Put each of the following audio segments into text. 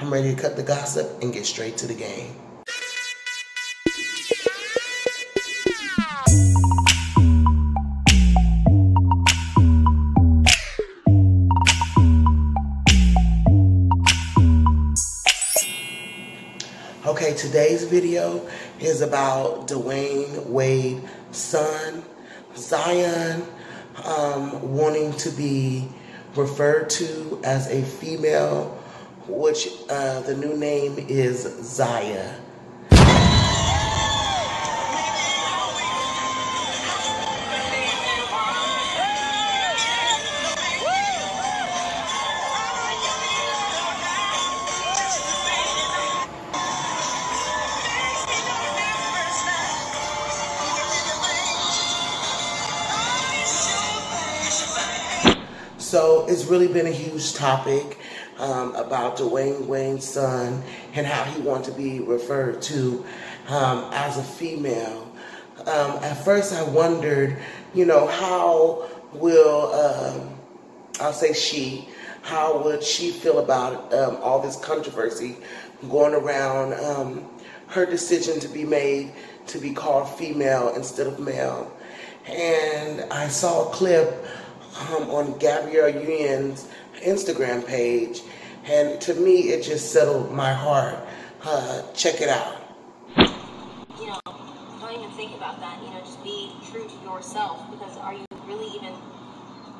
I'm ready to cut the gossip and get straight to the game. Okay, today's video is about Dwayne Wade's son, Zion, wanting to be referred to as a female, which the new name is Zaya. So it's really been a huge topic about Dwayne Wade's son and how he wants to be referred to as a female. At first I wondered, you know, how will, I'll say she, how would she feel about all this controversy going around her decision to be made to be called female instead of male. And I saw a clip on Gabrielle Union's Instagram page, and to me it just settled my heart. Check it out. You know, don't even think about that. You know, just be true to yourself, because are you really even,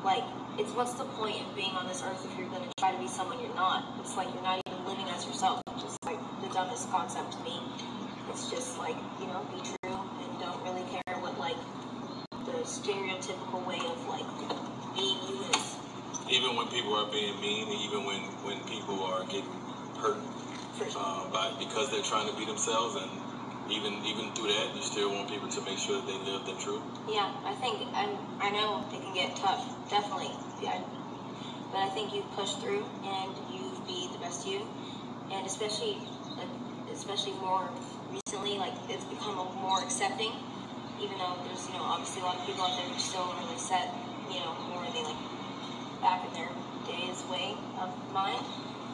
like, it's what's the point of being on this earth if you're going to try to be someone you're not? It's like you're not even living as yourself. Just like the dumbest concept to me. It's just like, you know, be true and don't really care what, like, the stereotypical way of, like, being you is. Even when people are being mean, even when people are getting hurt, because they're trying to be themselves, and even through that, you still want people to make sure that they live their truth. Yeah, I know it can get tough, definitely. Yeah, but I think you push through and you be the best you, and especially more recently, like, it's become more accepting. Even though there's, you know, obviously a lot of people out there who still don't really set, you know, more in the, like, back in their days way of mind.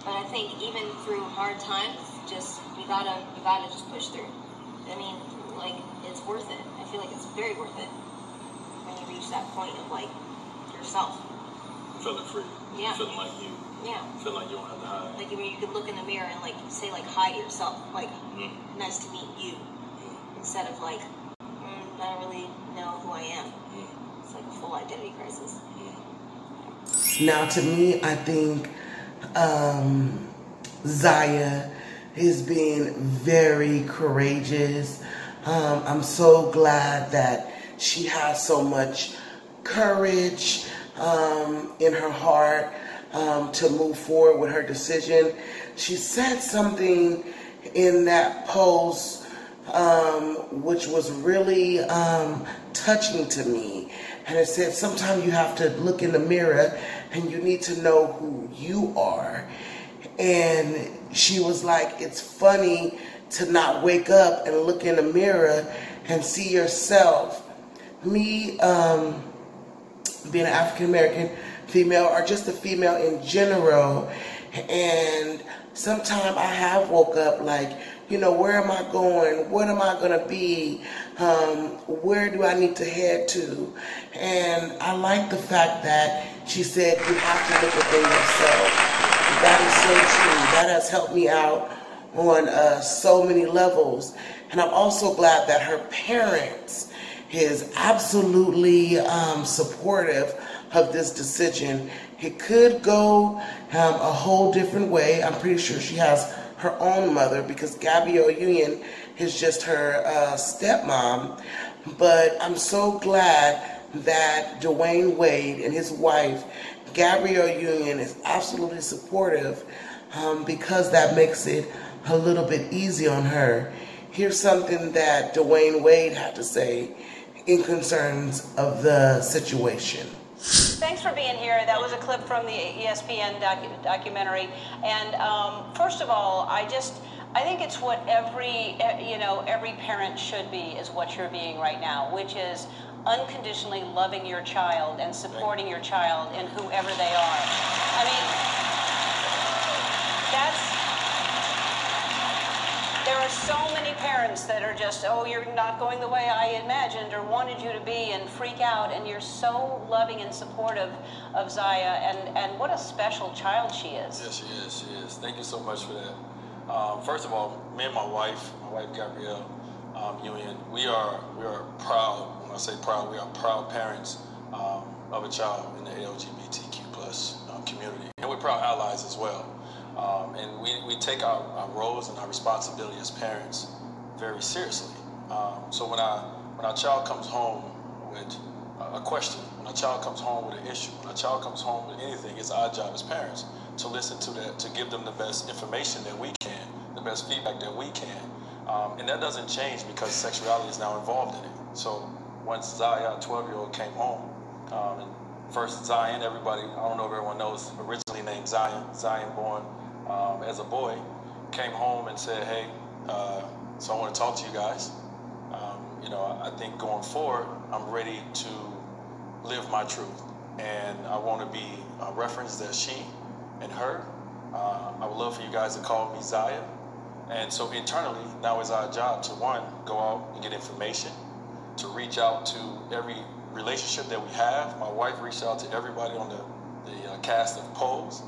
But I think even through hard times, just you gotta just push through. I mean, like, it's worth it. I feel like it's very worth it when you reach that point of, like, yourself. Feeling free. Yeah. Feeling like you. Yeah. Feeling like you don't have to hide. Like, where you could look in the mirror and, like, say, like, hi to yourself, like, nice to meet you, instead of, like, I don't really know who I am. It's like a full identity crisis. Now, to me, I think Zaya is being very courageous. I'm so glad that she has so much courage in her heart to move forward with her decision. She said something in that post which was really touching to me. And it said, sometimes you have to look in the mirror and you need to know who you are. And she was like, it's funny to not wake up and look in the mirror and see yourself. Me, being an African-American female, or just a female in general, and sometimes I have woke up like, you know, where am I going? What am I going to be? Where do I need to head to? And I like the fact that she said you have to look within yourself. That is so true. That has helped me out on so many levels. And I'm also glad that her parents is absolutely supportive of this decision. It could go a whole different way. I'm pretty sure she has her own mother, because Gabrielle Union is just her stepmom. But I'm so glad that Dwayne Wade and his wife, Gabrielle Union, is absolutely supportive, because that makes it a little bit easy on her. Here's something that Dwayne Wade had to say in concerns of the situation. Thanks for being here. That was a clip from the ESPN documentary. And first of all, I think it's what every parent should be, is what you're being right now, which is unconditionally loving your child and supporting your child in whoever they are. I mean, there's so many parents that are just, oh, you're not going the way I imagined or wanted you to be, and freak out, and you're so loving and supportive of Zaya, and what a special child she is. Yes, she is. Thank you so much for that. First of all, me and my wife Gabrielle Union, we are proud. When I say proud, we are proud parents of a child in the LGBTQ plus community, and we're proud allies as well. And we take our roles and our responsibility as parents very seriously. So when our child comes home with a question, when a child comes home with an issue, when a child comes home with anything, it's our job as parents to listen to that, to give them the best information that we can, the best feedback that we can. And that doesn't change because sexuality is now involved in it. So once Zaya, a 12-year-old, came home, and first Zion, everybody, I don't know if everyone knows, originally named Zion born as a boy, came home and said, hey, so I want to talk to you guys. I think going forward, I'm ready to live my truth. And I want to be referenced as she and her. I would love for you guys to call me Zaya. And so internally, now it's our job to, one, go out and get information, to reach out to every relationship that we have. My wife reached out to everybody on the cast of Pose.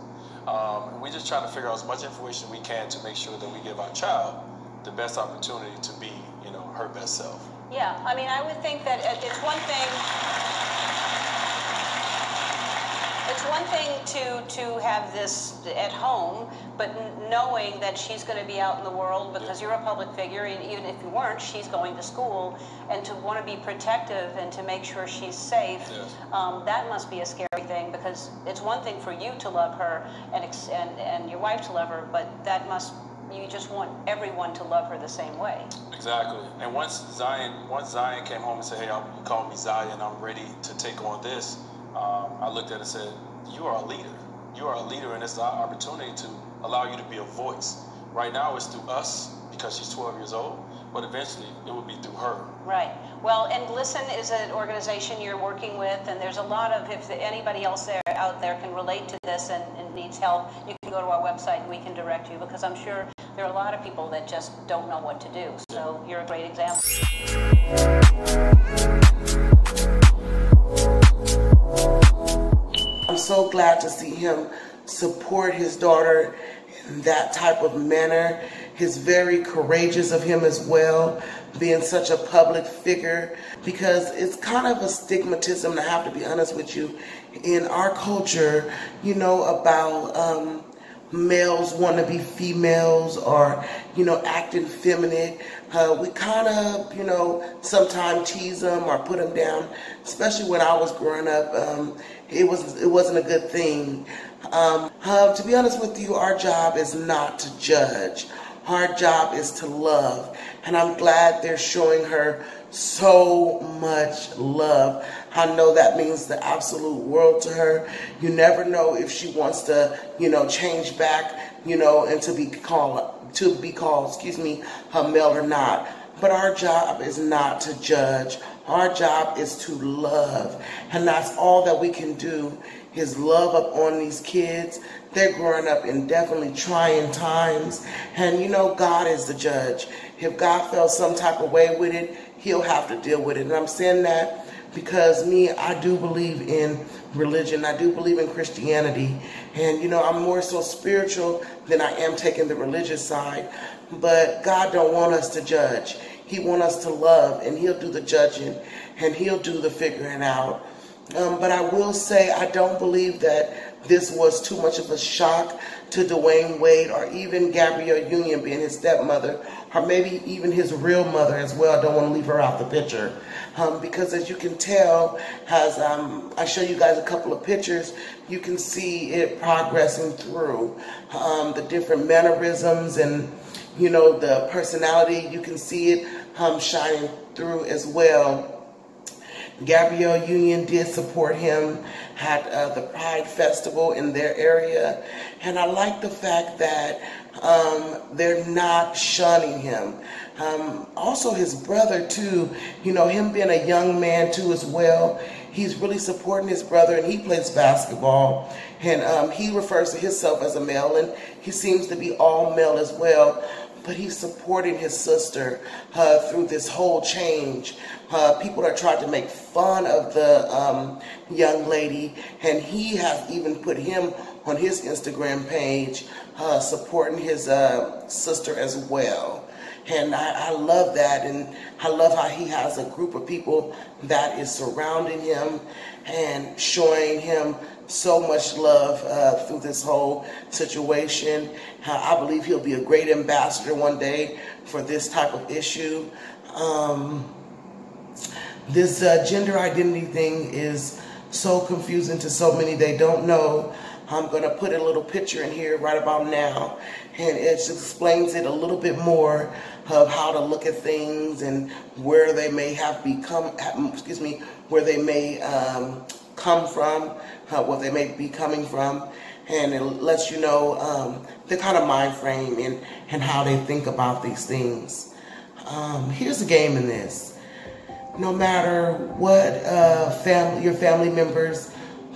And we're just trying to figure out as much information we can to make sure that we give our child the best opportunity to be, her best self. Yeah, I mean, I would think that it's one thing. It's one thing to have this at home, but knowing that she's going to be out in the world because you're a public figure, and even if you weren't, she's going to school, and to want to be protective and to make sure she's safe, that must be a scary thing, because it's one thing for you to love her and your wife to love her, but you just want everyone to love her the same way. Exactly. And once Zion came home and said, hey, you call me Zaya and I'm ready to take on this, I looked at it and said, you are a leader. You are a leader, and it's our opportunity to allow you to be a voice. Right now it's through us because she's 12 years old, but eventually it will be through her. Right. Well, and Listen is an organization you're working with, and there's a lot of, if anybody else out there can relate to this and needs help, you can go to our website and we can direct you, because I'm sure there are a lot of people that just don't know what to do. So you're a great example. I'm so glad to see him support his daughter in that type of manner. He's very courageous of him as well, being such a public figure, because it's kind of a stigmatism, to have to be honest with you, in our culture, about males want to be females or, acting feminine. We kind of, sometimes tease them or put them down, especially when I was growing up. It wasn't a good thing. To be honest with you, our job is not to judge. Our job is to love. And I'm glad they're showing her so much love. I know that means the absolute world to her. You never know if she wants to, change back, and to be called, her male or not. But our job is not to judge. Our job is to love. And that's all that we can do, is love up on these kids. They're growing up in definitely trying times. And God is the judge. If God felt some type of way with it, he'll have to deal with it. And I'm saying that because I do believe in religion. I do believe in Christianity. And, I'm more so spiritual than I am taking the religious side. But God don't want us to judge. He wants us to love, and he'll do the judging, and he'll do the figuring out. But I will say I don't believe that this was too much of a shock to Dwayne Wade, or even Gabrielle Union being his stepmother, or maybe even his real mother as well. I don't want to leave her out the picture. Because as you can tell, as I show you guys a couple of pictures, you can see it progressing through the different mannerisms and, the personality. You can see it shining through as well. Gabrielle Union did support him at the Pride Festival in their area. And I like the fact that they're not shunning him. Also his brother too, him being a young man too as well, he's really supporting his brother, and he plays basketball. And he refers to himself as a male, and he seems to be all male as well. but he's supporting his sister through this whole change. People are trying to make fun of the young lady, and he has even put him on his Instagram page supporting his sister as well. And I love that, and I love how he has a group of people that is surrounding him and showing him so much love through this whole situation. I believe he'll be a great ambassador one day for this type of issue. This gender identity thing is so confusing to so many. They don't know. I'm going to put a little picture in here right about now, and it just explains it a little bit more of how to look at things and where they may have become, where they may come from, what they may be coming from, and it lets you know the kind of mind frame and how they think about these things. Here's the game in this. No matter what your family members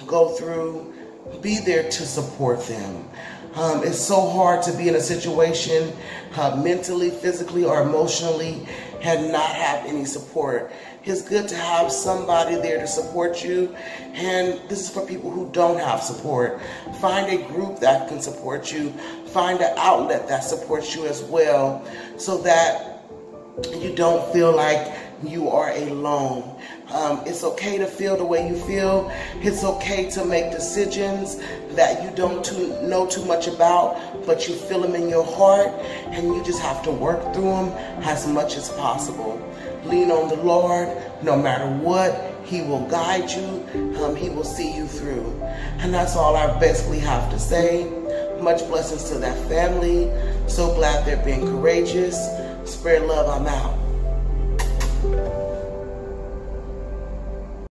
go through, be there to support them. It's so hard to be in a situation mentally, physically, or emotionally and not have any support. It's good to have somebody there to support you, and this is for people who don't have support. Find a group that can support you. Find an outlet that supports you as well, so that you don't feel like you are alone. It's okay to feel the way you feel. It's okay to make decisions that you don't know too much about, but you feel them in your heart, and you just have to work through them as much as possible. Lean on the Lord. No matter what, He will guide you. He will see you through. And that's all I basically have to say. Much blessings to that family. So glad they're being courageous. Spread love. I'm out.